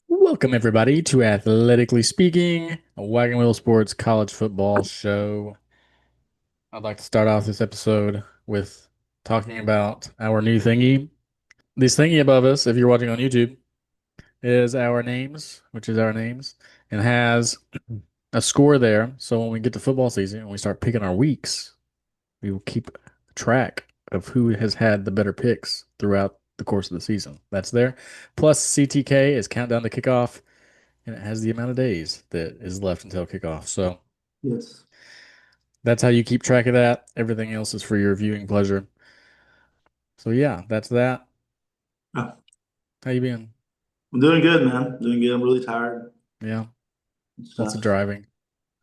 Welcome, everybody, to Athletically Speaking, a Wagon Wheel Sports college football show. I'd like to start off this episode with talking about our new thingy. This thingy above us, if you're watching on YouTube, is our names, which is our names, and has a score there. So when we get to football season and we start picking our weeks, we will keep track of who has had the better picks throughout the course of the season. That's there. Plus, CTK is countdown to kickoff and it has the amount of days that is left until kickoff. So Yes. that's how you keep track of that. Everything else is for your viewing pleasure. So yeah, that's that. Oh, How you been? I'm doing good, man. Doing good. I'm really tired Yeah, and lots of stuff. driving.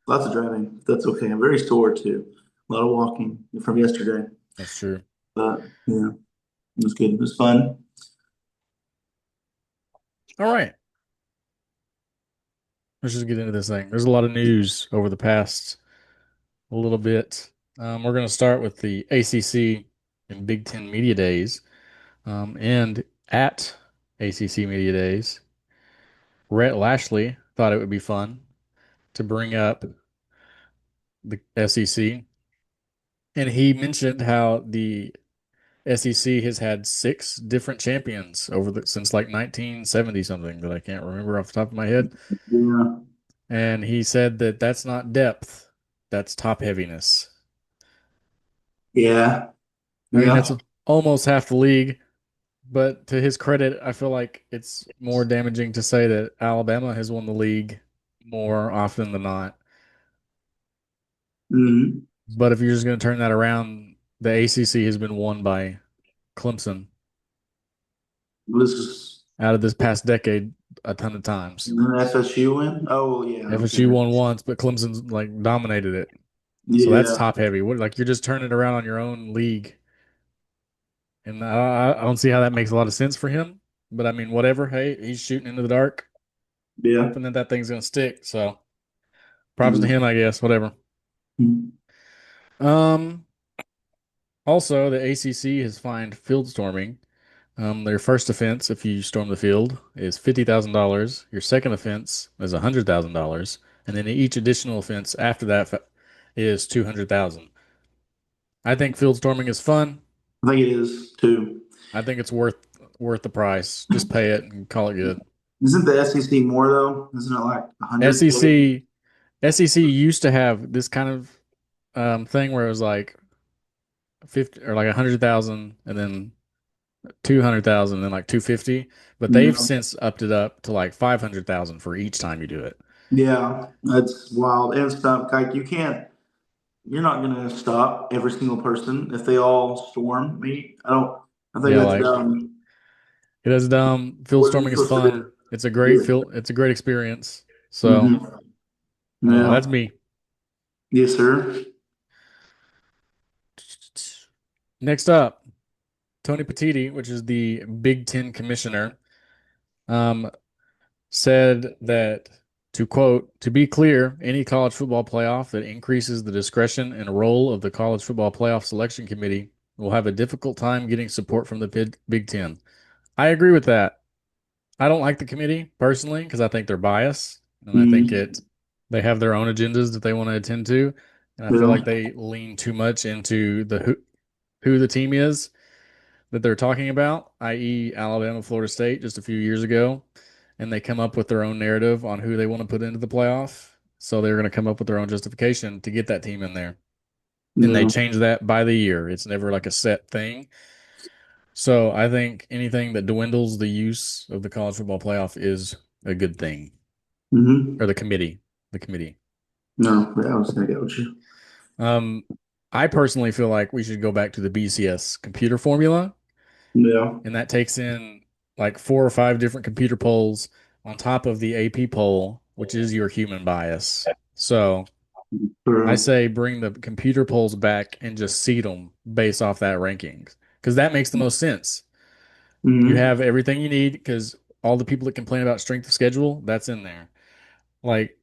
Lots of driving. That's okay. I'm very sore too. A lot of walking from yesterday. That's true. But yeah, it was good. It was fun. All right, let's just get into this thing. There's a lot of news over the past a little bit. We're going to start with the ACC and Big Ten Media Days. And at ACC Media Days, Rhett Lashley thought it would be fun to bring up the SEC. And he mentioned how the SEC has had six different champions since like 1970 something that I can't remember off the top of my head. Yeah. And he said that that's not depth, that's top heaviness. Yeah. I mean, that's Yeah. almost half the league, but to his credit, I feel like it's more damaging to say that Alabama has won the league more often than not. hmm But if you're just going to turn that around, the ACC has been won by Clemson This is out of this past decade a ton of times. an FSU win. Oh yeah. Okay. FSU won once, but Clemson's like dominated it. So that's Yeah. top heavy. What like you're just turning it around on your own league, and I don't see how that makes a lot of sense for him. But I mean, whatever. Hey, he's shooting into the dark, Yeah. hoping that that thing's gonna stick. So props to Mhm. him, I guess. Whatever. Um. Also, the ACC has fined field storming. Their first offense, if you storm the field, is $50,000. Your second offense is $100,000, and then each additional offense after that is 200,000. I think field storming is fun. I think it is too. I think it's worth the price. Just pay it and call it good. Isn't the SEC more though? Isn't it like 100K? SEC SEC used to have this kind of thing where it was like 50 or like 100,000 and then 200,000 and then like 250, but they've Yeah. since upped it up to like 500,000 for each time you do it. Yeah, that's wild. And stuff like you can't. You're not gonna stop every single person if they all storm me. I don't. I think Yeah, that's like dumb. it is dumb. Field What are you storming is supposed to fun. do? It's a great Yeah. field. It's a great experience. So, hmm Yeah. that's me. Yes, sir. Next up, Tony Petitti, which is the Big Ten commissioner, um, said that, to quote, to be clear, any college football playoff that increases the discretion and role of the college football playoff selection committee will have a difficult time getting support from the Big Ten. I agree with that. I don't like the committee personally because I think they're biased and I think hmm they have their own agendas that they want to attend to. And I feel Yeah. like they lean too much into who the team is that they're talking about, i.e., Alabama, Florida State, just a few years ago, and they come up with their own narrative on who they want to put into the playoff. So they're going to come up with their own justification to get that team in there. And they Yeah. change that by the year. It's never like a set thing. So I think anything that dwindles the use of the college football playoff is a good thing. Or hmm the committee. No, yeah, I was gonna go with you. Um, I personally feel like we should go back to the BCS computer formula, Yeah. and that takes in like four or five different computer polls on top of the AP poll, which is your human bias. So I True. say bring the computer polls back and just seed them based off that rankings because that makes the most sense. You hmm have everything you need because all the people that complain about strength of schedule, that's in there. Like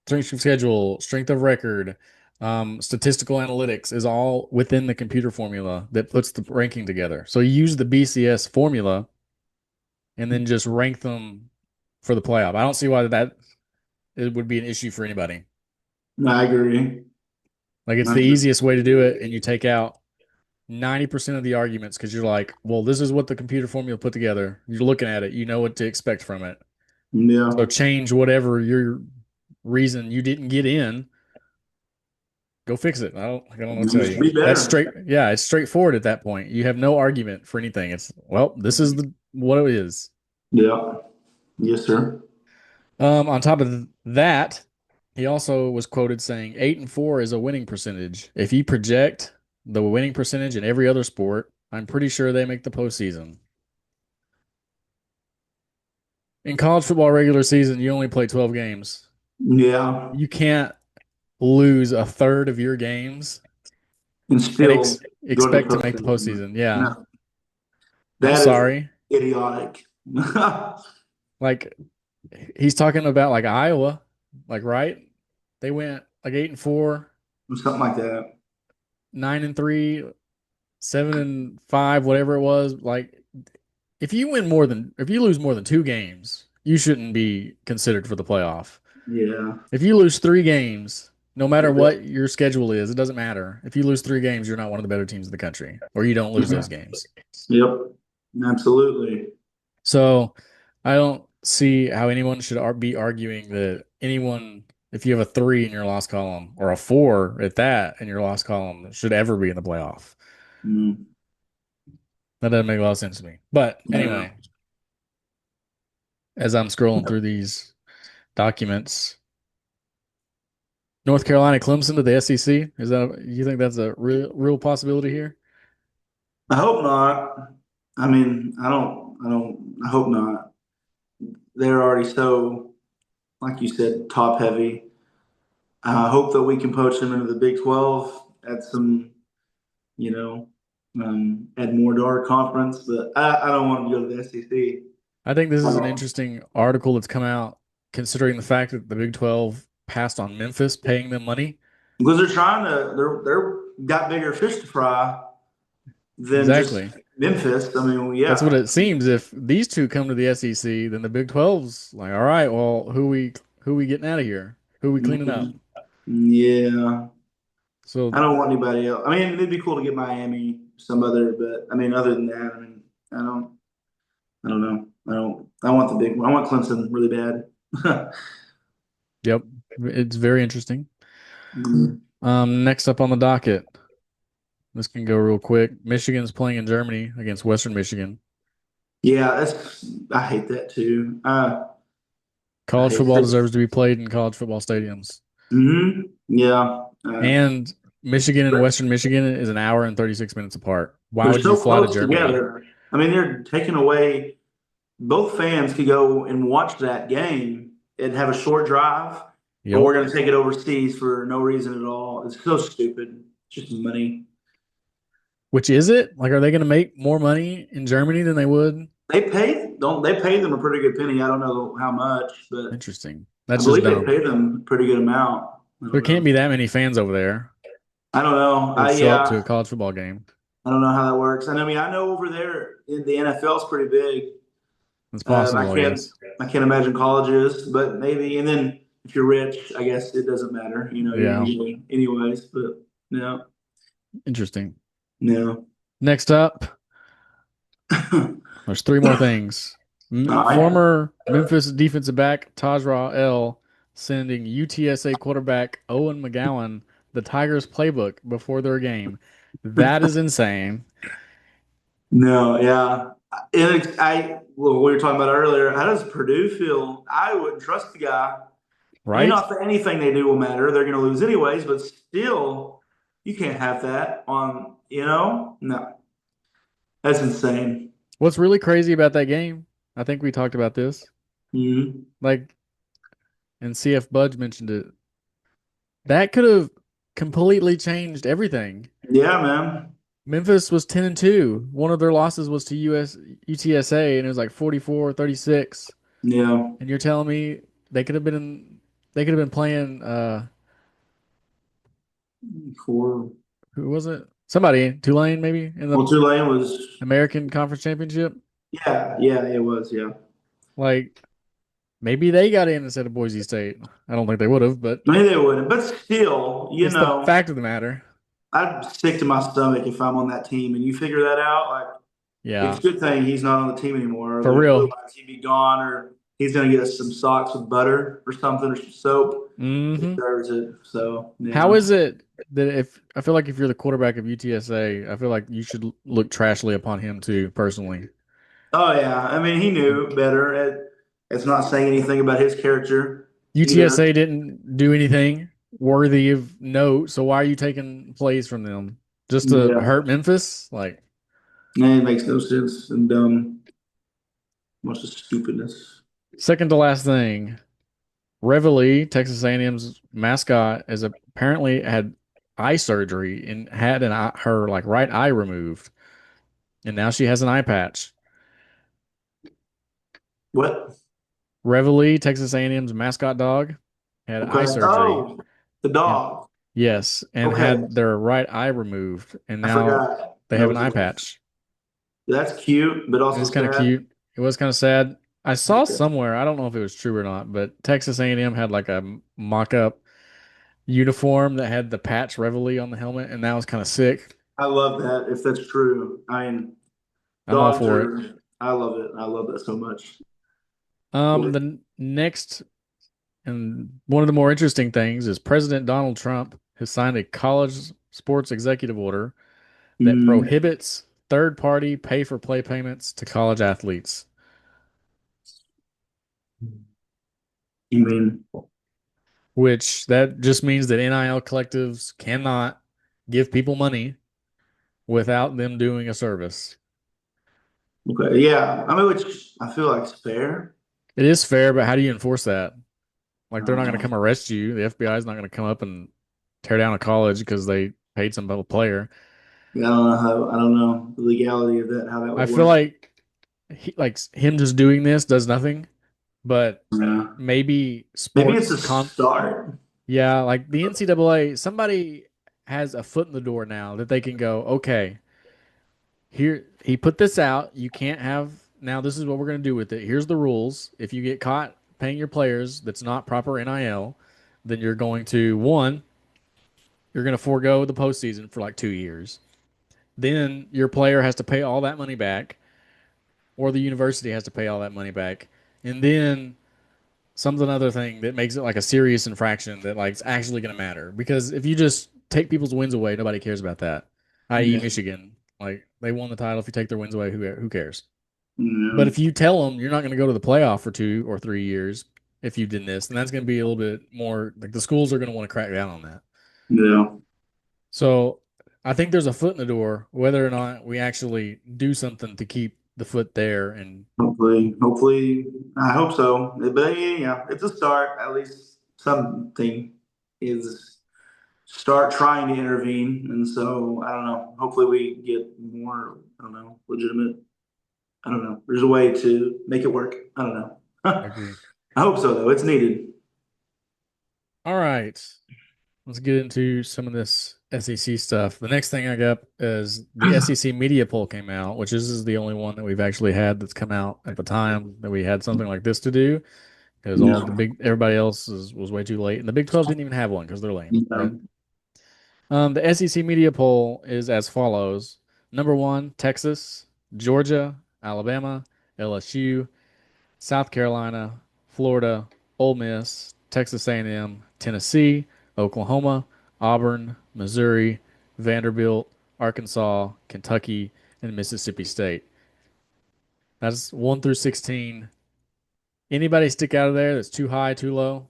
strength of schedule, strength of record, statistical analytics is all within the computer formula that puts the ranking together. So you use the BCS formula and then just rank them for the playoff. I don't see why that it would be an issue for anybody. I agree. Like it's I the agree. easiest way to do it, and you take out 90% of the arguments because you're like, well, this is what the computer formula put together. You're looking at it, you know what to expect from it. So Yeah. change whatever your reason you didn't get in, go fix it. I don't know what to tell Just you. be That's better. straight. Yeah, it's straightforward at that point. You have no argument for anything. It's well, this is the what it is. Yeah. Yes, sir. On top of that, he also was quoted saying 8-4 is a winning percentage. If you project the winning percentage in every other sport, I'm pretty sure they make the postseason. In college football regular season, you only play 12 games. Yeah. You can't lose a third of your games And and still go to the expect to make the postseason. postseason. Yeah. No, I'm that is sorry. idiotic. Like he's talking about like Iowa, like right? They went like 8-4, Something like that. 9-3, 7-5, whatever it was. Like if you lose more than two games, you shouldn't be considered for the playoff. Yeah. If you lose three games, no matter what your schedule is, it doesn't matter. If you lose three games, you're not one of the better teams in the country, or you don't lose those games. Yep. Absolutely. So I don't see how anyone should be arguing that anyone, if you have a three in your loss column or a four at that in your loss column, should ever be in the playoff. Mm. That doesn't make a lot of sense to me. But Yeah. anyway, as I'm scrolling through these documents, North Carolina, Clemson to the SEC. Is that you think that's a real possibility here? I hope not. I mean, I hope not. They're already so, like you said, top heavy. I hope that we can poach them into the Big 12, add some, you know, add more to our conference, but I don't want to go to the SEC. I think this is an Um, interesting article that's come out considering the fact that the Big 12 passed on Memphis paying them money. because they're trying to, they're got bigger fish to fry than just Exactly. Memphis. I mean, That's what yeah. it seems. If these two come to the SEC, then the Big 12's like, all right, well, who we getting out of here? Who we cleaning up? Mhm. Yeah. I So, don't want anybody else. I mean, it'd be cool to get Miami, some other, but I mean, other than that, I mean, I don't know. I want the big one. I want Clemson really bad. yep, it's very interesting. Next up on the docket, this can go real quick. Michigan's playing in Germany against Western Michigan. Yeah, that's I hate that too. I College hate football that. deserves to be played in college football stadiums. Yeah, And Michigan and Western Michigan is an hour and 36 minutes apart. Why they're would you so fly to close Germany? together. I mean, they're taking away. Both fans could go and watch that game and have a short drive, but Yep. we're going to take it overseas for no reason at all. It's so stupid. It's just money. Which is it? Like, are they going to make more money in Germany than they would? They pay them a pretty good penny. I don't know how much, but Interesting. I That's just believe they dumb. pay them a pretty good amount. I There don't can't know. be that many fans over there I don't know. that would show up to a Yeah, college football game. I don't know how that works. And I mean, I know over there in the NFL is pretty big. It's Um, I possible, I can't guess. I can't imagine colleges, but maybe. And then if you're rich, I guess it doesn't matter. You know, you're Yeah. usually anyways. But no, Interesting. no. Next up, there's three more things. All right. Former Memphis defensive back Tajra L sending UTSA quarterback Owen McGowan the Tigers playbook before their game. That is insane, No, yeah. Well, we were talking about earlier. How does Purdue feel? I wouldn't trust the guy. And right? not that anything they do will matter. They're going to lose anyways, but still, you can't have that on, No, that's insane. What's really crazy about that game, I think we talked about this, Mhm. like, and CF Budge mentioned it. That could have completely changed everything. Yeah, man. Memphis was 10-2. One of their losses was to UTSA, and it was like 44-36. Yeah. And you're telling me they could have been playing For who was it? Somebody, Tulane maybe in well, the Tulane was, American Conference Championship. yeah, yeah, it was, yeah. Like Maybe they got in instead of Boise State. I don't think they would have, but Maybe they wouldn't, but still, it's the fact of the matter. I'd stick to my stomach if I'm on that team, and you figure that out. Like, it's Yeah, a good thing he's not on the team anymore. for real. Otherwise, he'd be gone, or he's going to get us some socks with butter or something, or some soap. He Hmm. deserves it. So, How yeah. is it that if I feel like if you're the quarterback of UTSA, I feel like you should look trashly upon him too, personally. Oh, yeah. I mean, he knew better. It's not saying anything about his character either. UTSA didn't do anything worthy of note, so why are you taking plays from them? Just to Yeah. hurt Memphis? Like, And it makes no sense and dumb. Much of stupidness. second to last thing, Reveille, Texas A&M's mascot, is apparently had eye surgery and had her like right eye removed, and now she has an eye patch. What? Reveille, Texas A&M's mascot dog, had eye Okay. surgery, Oh, the and dog. yes, and Okay. had their right eye removed, and I now forgot. they That have an was eye it. patch. That's cute, but It also was kind of sad. cute. It was kind of sad. I saw Okay. somewhere, I don't know if it was true or not, but Texas A&M had like a mock-up uniform that had the patch Reveille on the helmet, and that was kind of sick. I love that if that's true. I mean, I'm all dogs for it. are, I love it. I love that so much. Next and one of the more interesting things is President Donald Trump has signed a college sports executive order that Mm, prohibits third-party pay-for-play payments to college athletes, I mean, which that just means that NIL collectives cannot give people money without them doing a service. okay. Yeah. I mean, which I feel like is fair. It is fair, but how do you enforce that? Like they're not going to Uh, come arrest you. The FBI is not going to come up and tear down a college because they paid some player. yeah, I don't know the legality of that, how that I would feel work. like like him just doing this does nothing, but Yeah. maybe Maybe it's sports a start. yeah, like the NCAA, somebody has a foot in the door now that they can go, okay, here he put this out. You can't have now this is what we're going to do with it. Here's the rules. If you get caught paying your players that's not proper NIL, then you're going to one, you're going to forego the postseason for like 2 years. Then your player has to pay all that money back, or the university has to pay all that money back. And then something other thing that makes it like a serious infraction that like it's actually going to matter. Because if you just take people's wins away, nobody cares about that. I.e., Yeah. Michigan, like they won the title. If you take their wins away, who cares? But Yeah. if you tell them you're not going to go to the playoff for 2 or 3 years if you did this, then that's going to be a little bit more like the schools are going to want to crack down on that. Yeah. So I think there's a foot in the door, whether or not we actually do something to keep the foot there. And Hopefully, I hope so. But yeah, it's a start. At least something is start trying to intervene. And so I don't know. Hopefully, we get more. I don't know, legitimate. I don't know. There's a way to make it work. I don't know. I agree. I hope so, though. It's needed. All right, let's get into some of this SEC stuff. The next thing I got is the SEC media poll came out, which is the only one that we've actually had that's come out at the time that we had something like this to do. Because all the Yeah. everybody else was way too late, and the Big 12 didn't even have one because they're lame. Yeah. But the SEC media poll is as follows: number one, Texas; Georgia; Alabama; LSU; South Carolina; Florida; Ole Miss; Texas A&M; Tennessee; Oklahoma; Auburn; Missouri; Vanderbilt; Arkansas; Kentucky; and Mississippi State. That's 1 through 16. Anybody stick out of there that's too high, too low?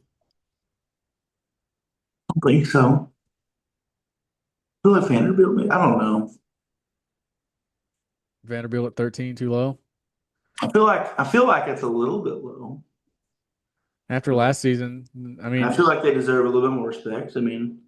I don't think so. I feel like Vanderbilt. I don't know. Vanderbilt at 13, too low. I feel like it's a little bit low. After last season, I I mean, feel like they deserve a little bit more respect. I mean,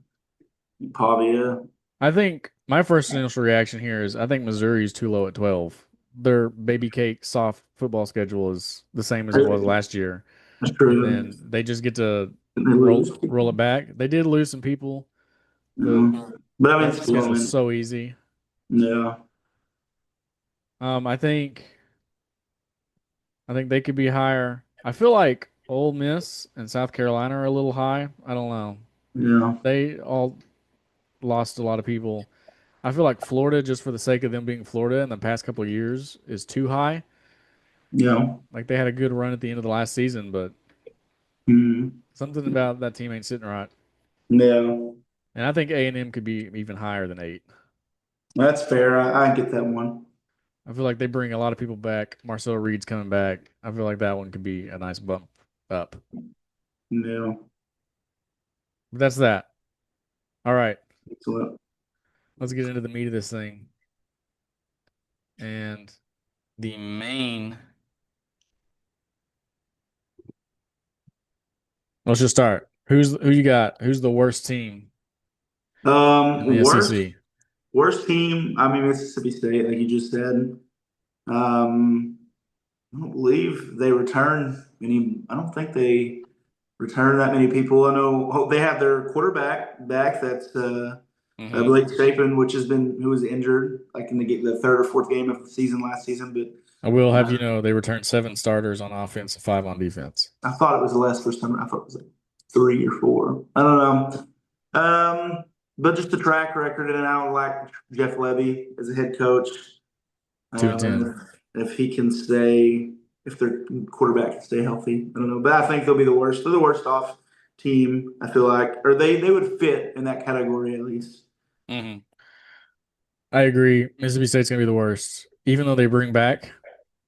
Pavia. I think my first initial reaction here is I think Missouri's too low at 12. Their baby cake soft football schedule is the same as it was That's last year, and true. then they just get to And they lose roll it people. back. They did lose some people, but But I mean, that still, I schedule's mean, so easy. yeah. I think they could be higher. I feel like Ole Miss and South Carolina are a little high. I don't know. Yeah, They all lost a lot of people. I feel like Florida, just for the sake of them being Florida in the past couple of years, is too high. yeah, Like they had a good run at the end of the last season, but mm, something about that team ain't sitting right. yeah. And I think A&M could be even higher than 8. That's fair. I get that one. I feel like they bring a lot of people back. Marcel Reed's coming back. I feel like that one could be a nice bump up. Yeah, But that's that. All right, excellent. let's get into the meat of this thing. And the main, let's just start. Who you got? Who's the worst team in the Worst SEC? worst team. I mean, Mississippi State, like you just said. I don't believe they return any. I don't think they return that many people. I know they have their quarterback back. That's Hmm. Blake Shapen, which has been who was injured like in the third or fourth game of the season last season. I will But have you know they returned 7 starters on offense and 5 on defense. I thought it was less for some. I thought it was like three or four. I don't know. But just the track record, and I don't like Jeff Levy as a head coach. 2-10. If he can stay, if their quarterback can stay healthy, I don't know. But I think they'll be the worst. They're the worst off team. I feel like, or they would fit in that category at least. Hmm. I agree. Mississippi State's gonna be the worst, even though they bring back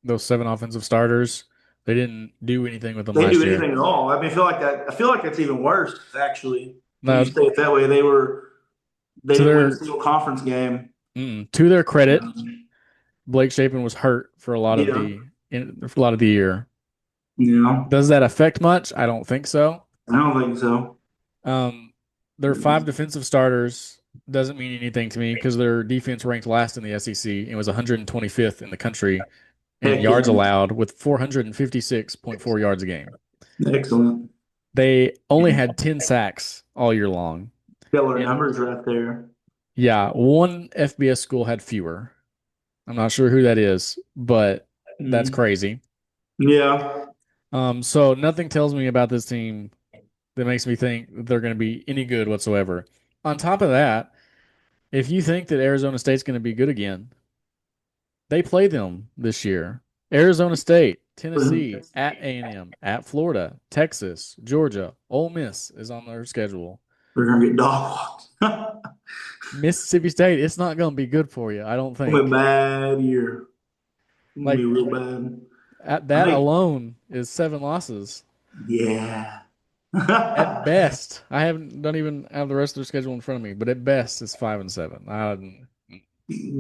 those 7 offensive starters. They didn't do anything with them They do last year. anything at all. I mean, I feel like that. I feel like that's even worse actually. When you Now, say it that way, they to didn't win a their single conference game. to their credit, Um, Blake Shapen was hurt for a lot of yeah, the year. yeah. Does that affect much? I don't think so. I don't think so. Um, their 5 defensive starters doesn't mean anything to me because their defense ranked last in the SEC and was 125th in the country in Heck yards yeah, allowed with 456.4 yards a game. excellent. They only had 10 sacks all year long. Stellar And numbers right there. yeah, one FBS school had fewer. I'm not sure who that is, but that's Mm. crazy. Yeah, So nothing tells me about this team that makes me think that they're going to be any good whatsoever. On top of that, if you think that Arizona State's going to be good again, they play them this year. Arizona State, they're Tennessee, at A&M, at Florida, Texas, Georgia, Ole Miss is on their schedule. gonna get dog walked. Mississippi State, it's not going to be good for you, I don't Gonna be a think. bad year. Gonna be Like real bad. at I that think, alone is 7 losses yeah. at best. I haven't don't even have the rest of their schedule in front of me, but at best it's 5-7.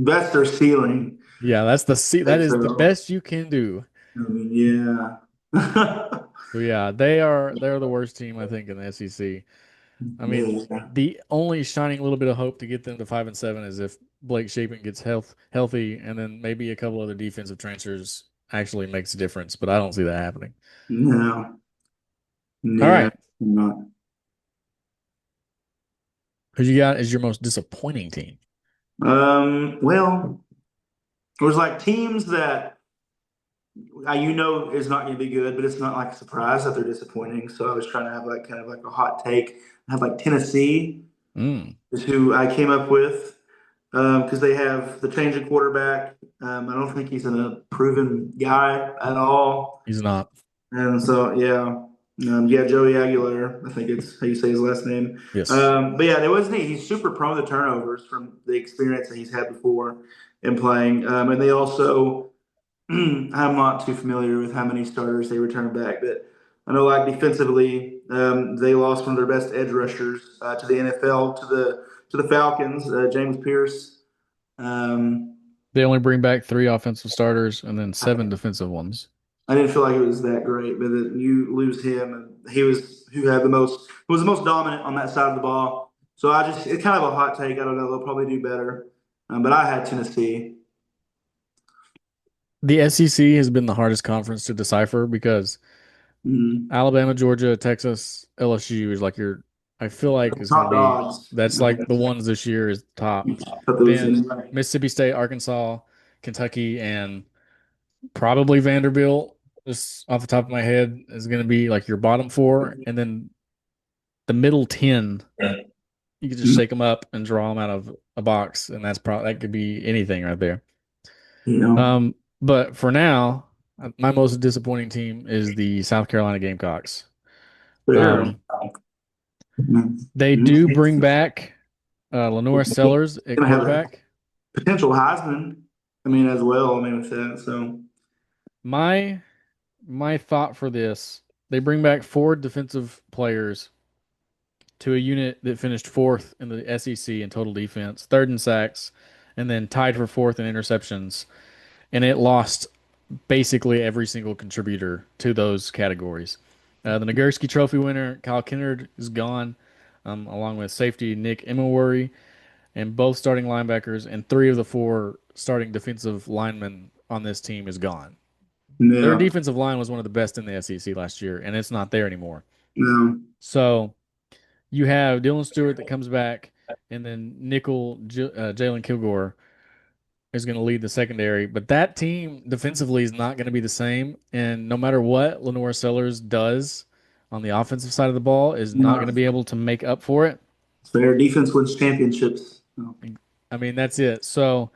That's their ceiling. Yeah, I that think is the so. best you can do. I mean, yeah. So yeah, they're the worst team I think in the SEC. I mean, Yeah. the only shining little bit of hope to get them to 5-7 is if Blake Shapen gets healthy, and then maybe a couple other defensive transfers actually makes a difference. But I don't see that happening. No. All Yeah. right, Not. who you got is your most disappointing team? Well, there's like teams that is not going to be good, but it's not like a surprise that they're disappointing. So I was trying to have like kind of like a hot take. I have like Tennessee Mm, is who I came up with because they have the change of quarterback. I don't think he's a proven guy at all. he's not. And so, yeah, Joey Aguilar, I think it's how you say his last name. Yes, But yeah, there wasn't he's super prone to turnovers from the experience that he's had before in playing. And they also, I'm not too familiar with how many starters they returned back, but I know like defensively, they lost one of their best edge rushers to the NFL to the Falcons, James Pierce. Um, they only bring back 3 offensive starters and then 7 defensive ones. I didn't feel like it was that great, but you lose him, and he was who had the most who was the most dominant on that side of the ball. So it's kind of a hot take. I don't know. They'll probably do better, but I had Tennessee. The SEC has been the hardest conference to decipher because Mm-hmm. Alabama, Georgia, Texas, LSU is like I feel like is going to Top be dogs. that's I like the ones this year is top. put those Then in. Mississippi State, Arkansas, Kentucky, and probably Vanderbilt. just off the top of my head, is going to be like your bottom four, and then the middle 10. You could just shake them up and draw them out of a box, and that's probably that could be anything right there. You know, But for now, my most disappointing team is the South Carolina Gamecocks. fair. Um, they do bring back Lenora Sellers at Gonna have a quarterback. potential Heisman. I mean, as well. I mean, with that, so My my thought for this, they bring back four defensive players to a unit that finished fourth in the SEC in total defense, third in sacks, and then tied for fourth in interceptions. And it lost basically every single contributor to those categories. The Nagurski Trophy winner, Kyle Kennard, is gone, along with safety Nick Emery, and both starting linebackers and three of the four starting defensive linemen on this team is gone. Their yeah, defensive line was one of the best in the SEC last year, and it's not there anymore. no, So you have Dylan Stewart that comes back, and then nickel Jalen Kilgore is going to lead the secondary. But that team defensively is not going to be the same. And no matter what Lenore Sellers does on the offensive side of the ball, is not going no. to be able to make up for it. Fair defense wins championships. No. I mean, that's it. So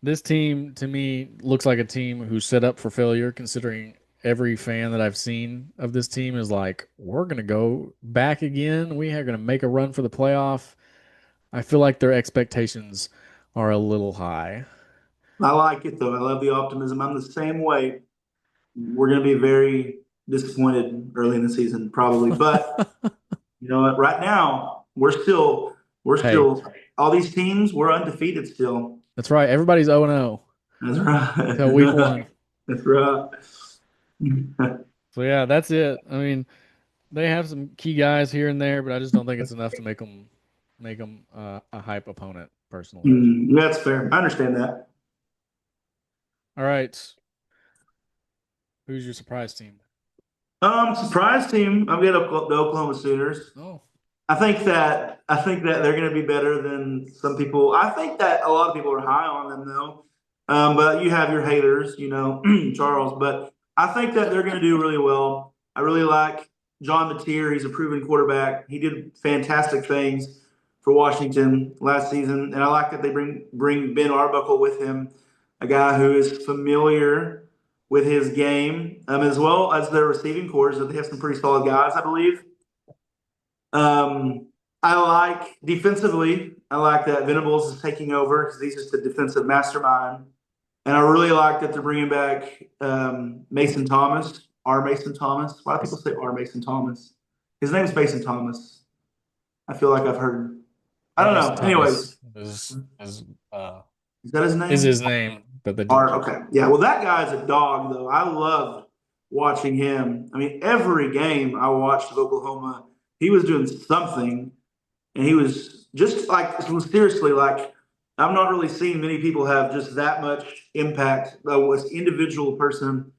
this team to me looks like a team who's set up for failure, considering every fan that I've seen of this team is like, we're going to go back again. We are going to make a run for the playoff. I feel like their expectations are a little high. I like it though. I love the optimism. I'm the same way. We're going to be very disappointed early in the season, probably, but you know what? Right now, we're Hey, still all these teams. We're undefeated still. that's right. Everybody's 0-0 That's right. until week one. That's right. So yeah, that's it. I mean, they have some key guys here and there, but I just don't think it's enough to make them a hype opponent personally. That's fair. I understand that. All right, who's your surprise team? Surprise team. I'm getting the Oklahoma Sooners. Oh, I think that they're going to be better than some people. I think that a lot of people are high on them though. But you have your haters, you know, Charles. But I think that they're going to do really well. I really like John Mateer. He's a proven quarterback. He did fantastic things for Washington last season, and I like that they bring Ben Arbuckle with him, a guy who is familiar with his game, as well as their receiving corps. They have some pretty solid guys, I believe. I like defensively. I like that Venables is taking over because he's just a defensive mastermind, and I really like that they're bringing back Mason Thomas, R. Mason Thomas. Why do people say R. Mason Thomas? His name's Mason Thomas. I feel like I've heard. I R. don't Mason know. Thomas Anyways, uh is that his is name? his name, but they didn't. R. Okay, yeah. Well, that guy's a dog, though. I loved watching him. I mean, every game I watched of Oklahoma, he was doing something, and he was just like seriously like I've not really seen many people have just that much impact. Was individual person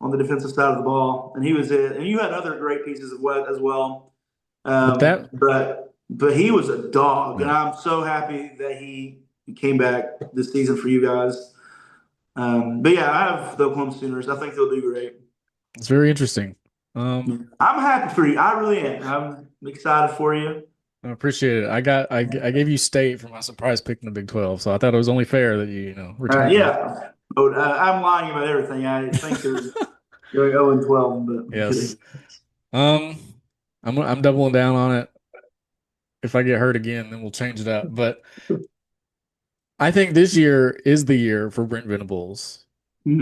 on the defensive side of the ball, and he was it. And you had other great pieces of what as well. But that But he was a dog, and yeah, I'm so happy that he came back this season for you guys. But yeah, I have the Oklahoma Sooners. I think they'll do great. it's very interesting. Um, I'm happy for you. I really am. I'm excited for you. I appreciate it. I gave you State for my surprise pick in the Big 12, so I thought it was only fair that you returned it. Yeah. Oh, I'm lying about everything. I think they're going 0 and 12, but I'm Yes. kidding. Um, I'm doubling down on it. If I get hurt again, then we'll change it up. But I think this year is the year for Brent Venables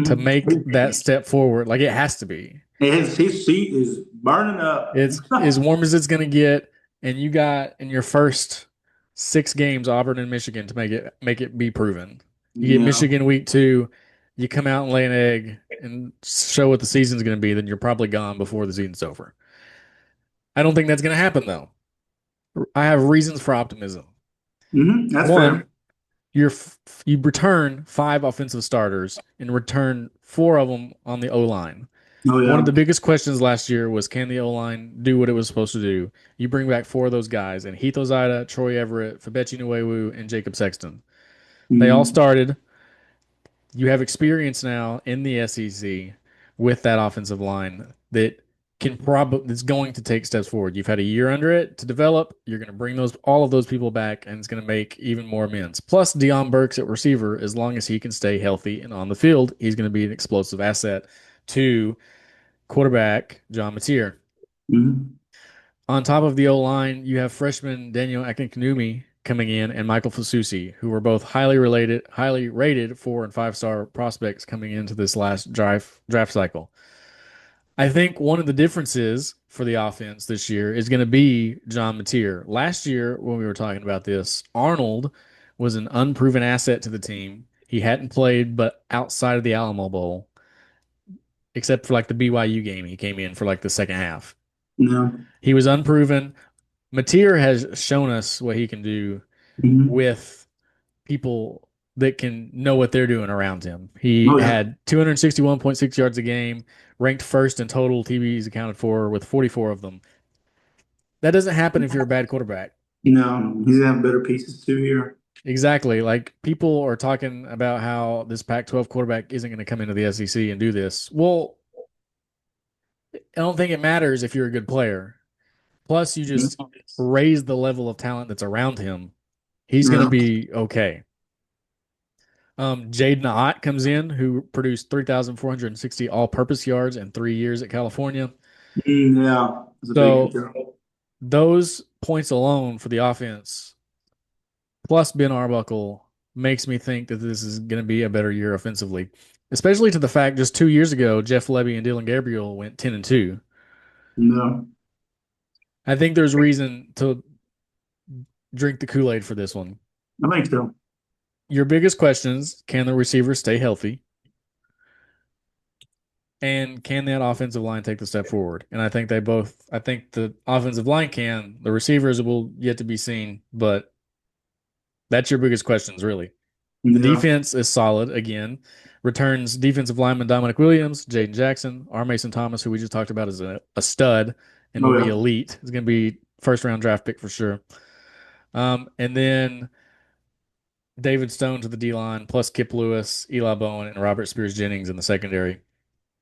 to make that step forward. Like it has to be. His seat is burning up. It's as warm as it's going to get, and you got in your first 6 games Auburn and Michigan to make it be proven. You get Yeah. Michigan week 2, you come out and lay an egg and show what the season's going to be, then you're probably gone before the season's over. I don't think that's going to happen though. I have reasons for optimism. That's One, fair. you're you return 5 offensive starters and return 4 of them on the O line. Oh One of yeah. the biggest questions last year was, can the O line do what it was supposed to do? You bring back 4 of those guys, and Heath Ozida, Troy Everett, Fabechi Nuewu, and Jacob Sexton. They all Mhm. started. You have experience now in the SEC. with that offensive line that can probably that's going to take steps forward. You've had a year under it to develop. You're going to bring those all of those people back, and it's going to make even more amends. Plus, Deion Burks at receiver, as long as he can stay healthy and on the field, he's going to be an explosive asset to quarterback John Mateer. Mhm. On top of the O line, you have freshman Daniel Akinkunumi coming in and Michael Fasusi, who were both highly rated 4 and 5 star prospects coming into this last draft cycle. I think one of the differences for the offense this year is going to be John Mateer. Last year, when we were talking about this, Arnold was an unproven asset to the team. He hadn't played but outside of the Alamo Bowl, except for like the BYU game. He came in for like the second half. No. He was unproven. Mateer has shown us what he can do Mhm. with people that can know what they're doing around him. He Oh yeah. had 261.6 yards a game, ranked first in total TVs accounted for with 44 of them. That doesn't happen if you're a bad quarterback. No, he's gonna have better pieces too here. Exactly. Like people are talking about how this Pac-12 quarterback isn't going to come into the SEC and do this. Well, I don't think it matters if you're a good player. Plus, you just Mhm. raise the level of talent that's around him. He's going to Yeah. be okay. Jaden Ott comes in, who produced 3,460 all-purpose yards in 3 years at California. Yeah. It's a big So deal. those points alone for the offense, plus Ben Arbuckle, makes me think that this is going to be a better year offensively, especially to the fact just 2 years ago, Jeff Levy and Dylan Gabriel went 10-2. No. I think there's reason to drink the Kool-Aid for this one. I think so. Your biggest questions: can the receivers stay healthy? And can that offensive line take the step forward? And I think they both, I think the offensive line can. The receivers will yet to be seen, but that's your biggest questions, really. The Yeah. defense is solid again. Returns defensive lineman Dominic Williams, Jaden Jackson, R. Mason Thomas, who we just talked about, is a stud and Oh will be yeah. elite. He's going to be first round draft pick for sure. And then David Stone to the D line, plus Kip Lewis, Eli Bowen, and Robert Spears Jennings in the secondary.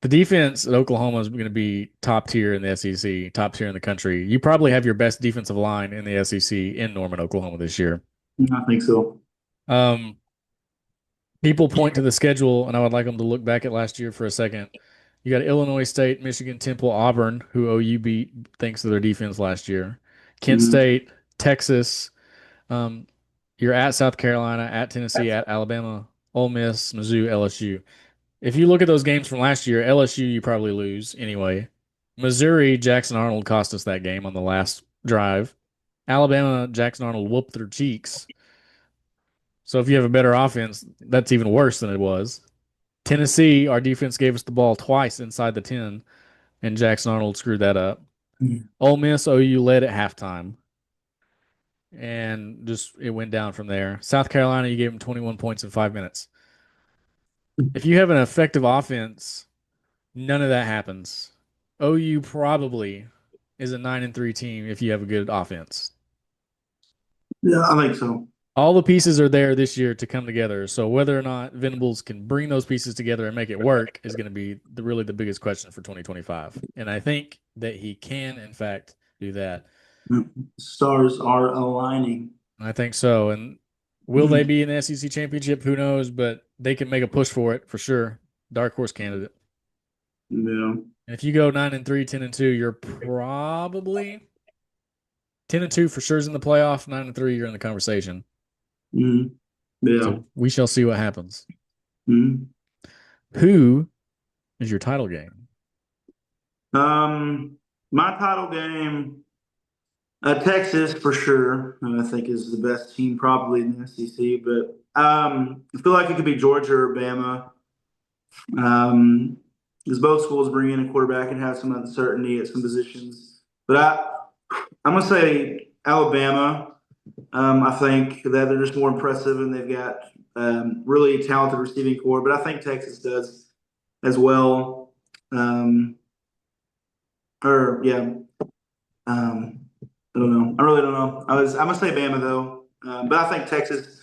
The defense at Oklahoma is going to be top tier in the SEC, top tier in the country. You probably have your best defensive line in the SEC in Norman, Oklahoma this year. I think so. Um, People point to the schedule, and I would like them to look back at last year for a second. You got Illinois State, Michigan, Temple, Auburn, who OU beat thanks to their defense last year. Kent Mhm. State, Texas. Um, you're at South Carolina, at Tennessee, at Alabama, Ole Miss, Mizzou, LSU. If you look at those games from last year, LSU you probably lose anyway. Missouri, Jackson Arnold cost us that game on the last drive. Alabama, Jackson Arnold whooped their cheeks. So if you have a better offense, that's even worse than it was. Tennessee, our defense gave us the ball twice inside the 10, and Jackson Arnold screwed that up. Ole Miss, OU led at halftime, and just it went down from there. South Carolina, you gave them 21 points in 5 minutes. If you have an effective offense, none of that happens. OU probably is a 9-3 team if you have a good offense. Yeah, I think so. All the pieces are there this year to come together. So whether or not Venables can bring those pieces together and make it work is going to be really the biggest question for 2025. And I think that he can, in fact, do that. Stars are aligning. I think so. And will they be in the SEC championship? Who knows? But they can make a push for it for sure. Dark horse candidate. Yeah. And if you go 9-3, 10-2, you're probably 10-2 for sure is in the playoff. 9-3, you're in the conversation. Mhm. Yeah. So we shall see what happens. Mhm. Who is your title game? My title game, Texas for sure. I think is the best team probably in the SEC, but I feel like it could be Georgia or Bama. Um, because both schools bring in a quarterback and have some uncertainty at some positions. But I'm gonna say Alabama. I think that they're just more impressive and they've got really talented receiving core. But I think Texas does as well. Um, or yeah, I don't know. I really don't know. I'm gonna say Bama though, but I think Texas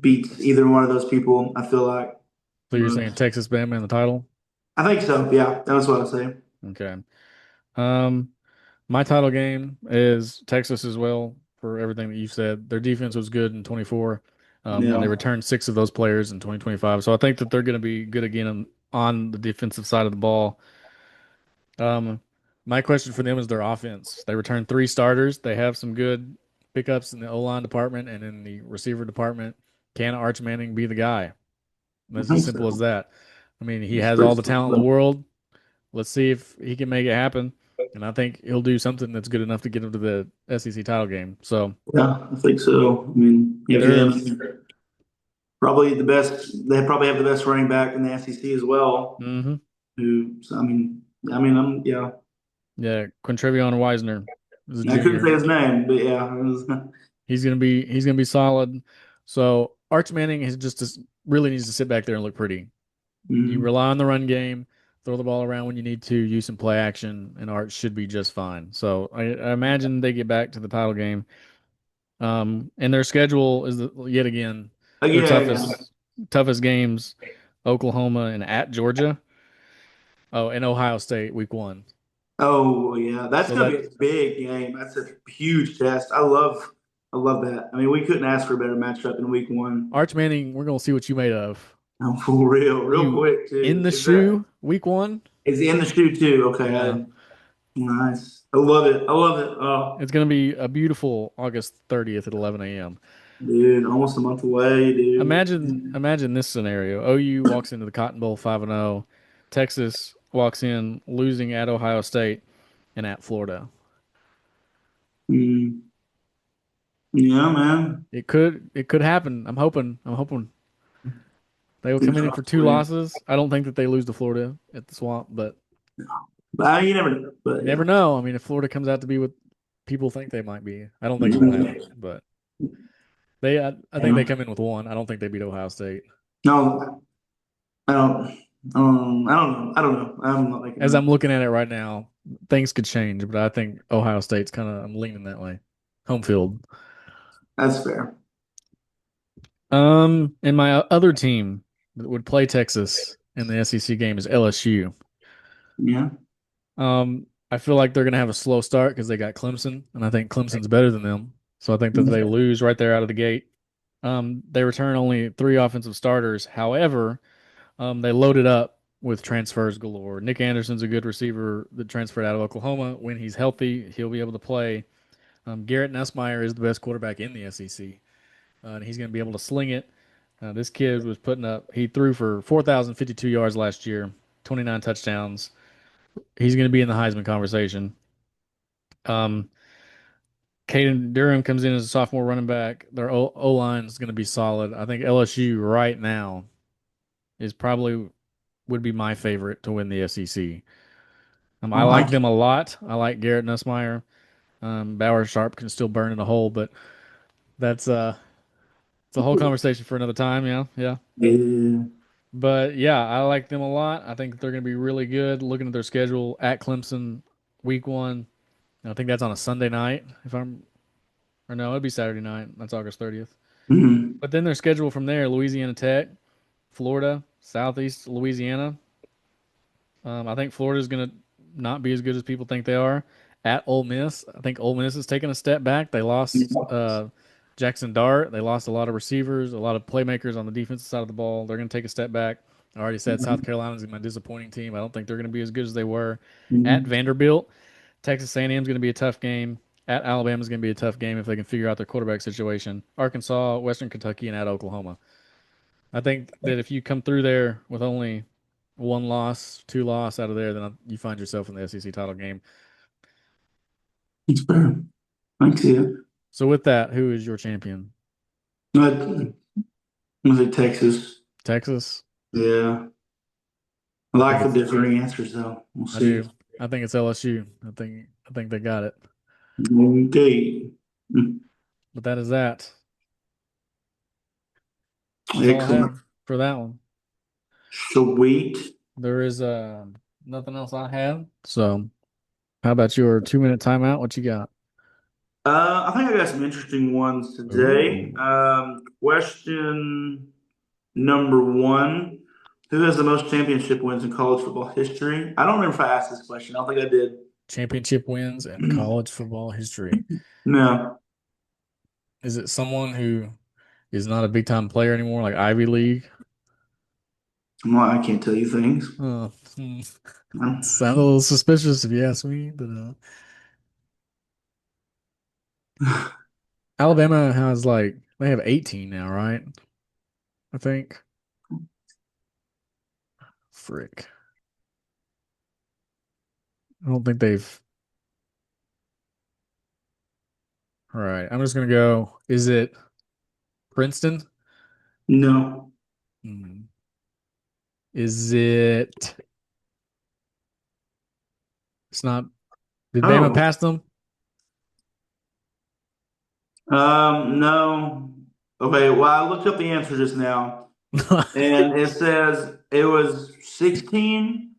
beats either one of those people. I feel like. So you're saying Texas Bama in the title? I think so. Yeah, that's what I say. Okay. Um, my title game is Texas as well for everything that you said. Their defense was good in 24, and they Yeah, returned six of those players in 2025. So I think that they're going to be good again on the defensive side of the ball. Um, my question for them is their offense. They returned three starters. They have some good pickups in the O-line department and in the receiver department. Can Arch Manning be the guy? I That's as think simple as so. that. I mean, he It's has pretty all the talent in the simple. world. Let's see if he can make it happen. And I think he'll do something that's good enough to get him to the SEC title game. So Yeah, I think so. I mean, you have they're him, probably the best. They probably have the best running back in the SEC as well. hmm Who? So, I'm yeah. yeah, Quintrevion Wisner is a I couldn't say junior. his name, but yeah, it was, He's gonna be solid. So Arch Manning is just really needs to sit back there and look pretty. You mm, rely on the run game, throw the ball around when you need to, use some play action, and Arch should be just fine. So I imagine they get back to the title game. And their schedule is yet again their yeah. toughest games: Oklahoma and at Georgia. Oh, and Ohio State week one. Oh yeah, that's So gonna that be a big game. That's a huge test. I love that. I mean, we couldn't ask for a better matchup in week one. Arch Manning, we're gonna see what you made of. Oh, for real You quick in too. the Is that shoe week one? is he in the shoe too? Okay, Yeah. nice. I love it. I love it. Oh, It's gonna be a beautiful August 30th at 11 a.m. dude, almost a month away, dude. Imagine this scenario. OU walks into the Cotton Bowl 5-0. Texas walks in losing at Ohio State and at Florida. Mm, yeah, man. It could happen. I'm hoping they will come Fingers in for crossed two for you. losses. I don't think that they lose to Florida at the Swamp, but But you never know. you But never yeah. know. I mean, if Florida comes out to be what people think they might be, I don't think it will Mm, happen. But I think yeah. they come in with one. I don't think they beat Ohio State. No, I don't. I don't know. I don't know. I'm not making As that. I'm looking at it right now, things could change, but I think Ohio State's kind of I'm leaning that way. Home field. That's fair. And my other team that would play Texas in the SEC game is LSU. Yeah. I feel like they're going to have a slow start because they got Clemson, and I think Clemson's better than them. So I think that they lose right there out of the gate. They return only three offensive starters. However, they loaded up with transfers galore. Nick Anderson's a good receiver that transferred out of Oklahoma. When he's healthy, he'll be able to play. Garrett Nussmeier is the best quarterback in the SEC, and he's going to be able to sling it. This kid was putting up, he threw for 4,052 yards last year, 29 touchdowns. He's going to be in the Heisman conversation. Um, Caden Durham comes in as a sophomore running back. Their O line is going to be solid. I think LSU right now is probably would be my favorite to win the SEC. I I like like it. them a lot. I like Garrett Nussmeier. Bauer Sharp can still burn in a hole, but that's it's a whole conversation for another time. Yeah, yeah. Yeah. But yeah, I like them a lot. I think they're going to be really good. Looking at their schedule at Clemson, week one. I think that's on a Sunday night. If I'm or no, it'd be Saturday night. That's August 30th. Mhm. But then their schedule from there: Louisiana Tech, Florida, Southeast Louisiana. I think Florida's going to not be as good as people think they are. At Ole Miss, I think Ole Miss is taking a step back. They lost Jackson Dart. They lost a lot of receivers, a lot of playmakers on the defensive side of the ball. They're going to take a step back. I already said South Carolina's my disappointing team. I don't think they're going to be as good as they were. At Mhm. Vanderbilt, Texas A&M is going to be a tough game. At Alabama is going to be a tough game if they can figure out their quarterback situation. Arkansas, Western Kentucky, and at Oklahoma. I think that if you come through there with only one loss, two loss out of there, then you find yourself in the SEC title game. It's fair. I see it. So with that, who is your champion? I'm gonna say Texas. Texas? Yeah. I I think like the it's differing answers though. We'll I see. do. I think it's LSU. I think they got it. Okay. But that is that. That's all I Excellent. have for that one. Sweet. There is nothing else I have. So how about your 2 minute timeout? What you got? I think I got some interesting ones today. Ooh. Question number one. Who has the most championship wins in college football history? I don't remember if I asked this question. I don't think I did. Championship wins in college football history. No, Is it someone who is not a big time player anymore, like Ivy League? well, I can't tell you things. Oh, sound a little suspicious if you ask me, but Alabama has like they have 18 now, right? I think. Frick. I don't think they've. All right, I'm just gonna go. Is it Princeton? No. Hmm. Is it? It's not. Did Bama Oh, pass them? no. Okay, well, I looked up the answer just now, and it says it was 16,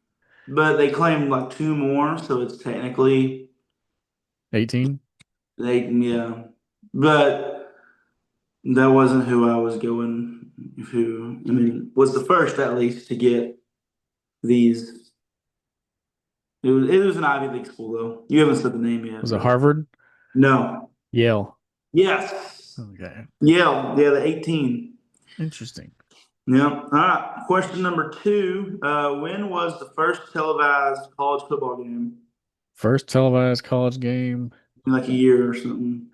but they claimed like two more, so it's technically 18. yeah. But that wasn't who I was going. Who I mean was the first at least to get these. It was an Ivy League school though. You haven't said the name yet, Was it but Harvard? no. Yale. Yes. Okay. Yeah, yeah, the 18. Interesting. Yeah. All right. Question number two. When was the first televised college football game? First televised college game. Like a year or something.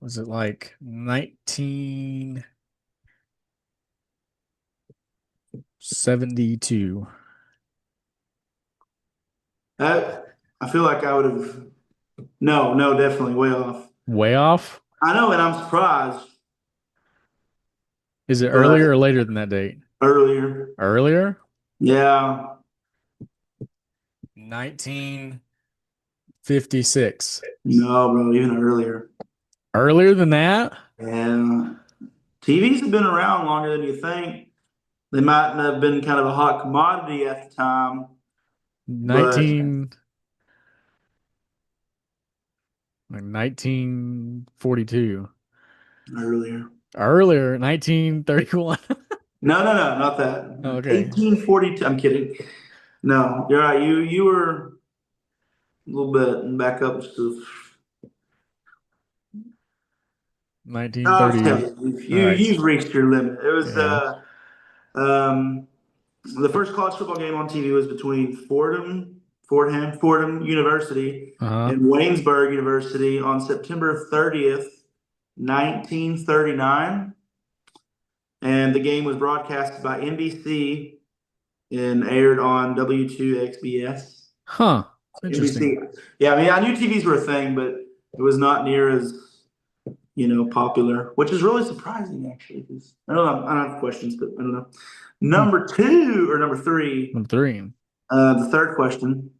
Was it like 1972? I feel like I would have. No, no, definitely way off. Way off? I know, and I'm surprised, Is it but earlier or later than that date? earlier. Earlier? Yeah. 1956. No, bro, even earlier. Earlier than that? And TVs have been around longer than you think. They might not have been kind of a hot commodity at the time, but 19 like 1942. earlier. Earlier, 1931. No, no, no, not that. Okay. 1842. I'm kidding. No, you're right. You were a little bit back up stuff. I'll tell 1930. you, All you right. you've reached your limit. It was Yeah. um the first college football game on TV was between Fordham University Uh-huh. and Waynesburg University on September 30th, 1939. And the game was broadcast by NBC and aired on W2XBS. Huh. Interesting. NBC. Yeah, I mean, I knew TVs were a thing, but it was not near as popular, which is really surprising actually. Because I don't have questions, but I don't know. Hmm. Number two or number three, Number three. the third question.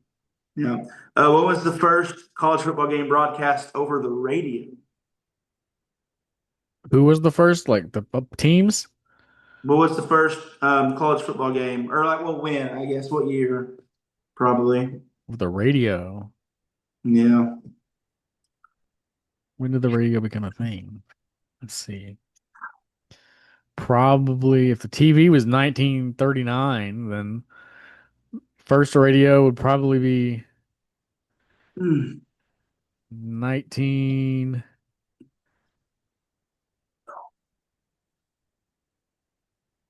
Yeah, what was the first college football game broadcast over the radio? Who was the first? Like the teams? What was the first college football game, or like, well, when? I guess what year? Probably. The radio. Yeah. When did the radio become a thing? Let's see. Probably if the TV was 1939, then first radio would probably be Hmm. 19,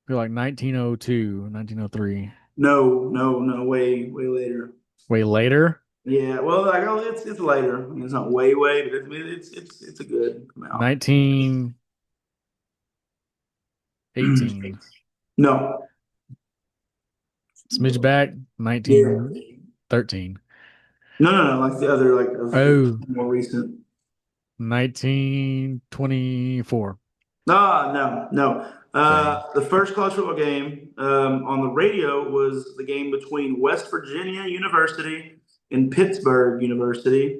feel like 1902, 1903. No, no, no. Way, way later. Way later, Yeah. Well, like, oh, it's later. I mean, it's not way, way, but it's a good amount. 1918. No. Smidge back, Yeah. 1913. No, no, no. Like the other, like of Oh, more recent. 1924. No, no. Dang. The first college football game on the radio was the game between West Virginia University and Pittsburgh University,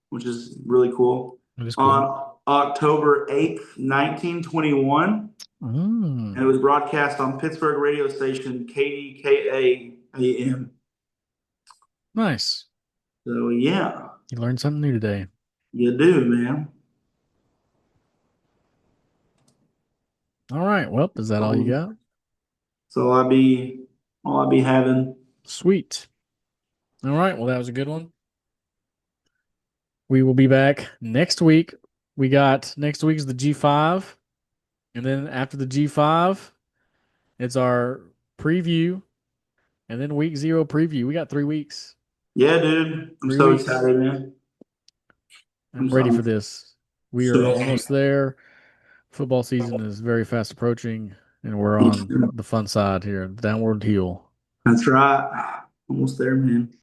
which is really cool. That is cool. On October 8th, 1921, and it Mm, was broadcast on Pittsburgh radio station KDKA AM. nice. So yeah, You learned something new today. you do, man. All right. Well, is that all you So, got? so I be all I'll be having. Sweet. All right. Well, that was a good one. We will be back next week. We got next week's the G5. And then after the G5, it's our preview. And then week zero preview. We got 3 weeks. Yeah, dude. I'm 3 so weeks. excited, man. I'm ready for this. We are So almost there. Football season is very fast approaching, and we're yeah, on the fun side here, downward heel. that's right. Almost there, man.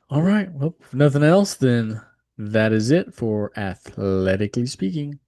All right. Well, if nothing else, then that is it for Athletically Speaking.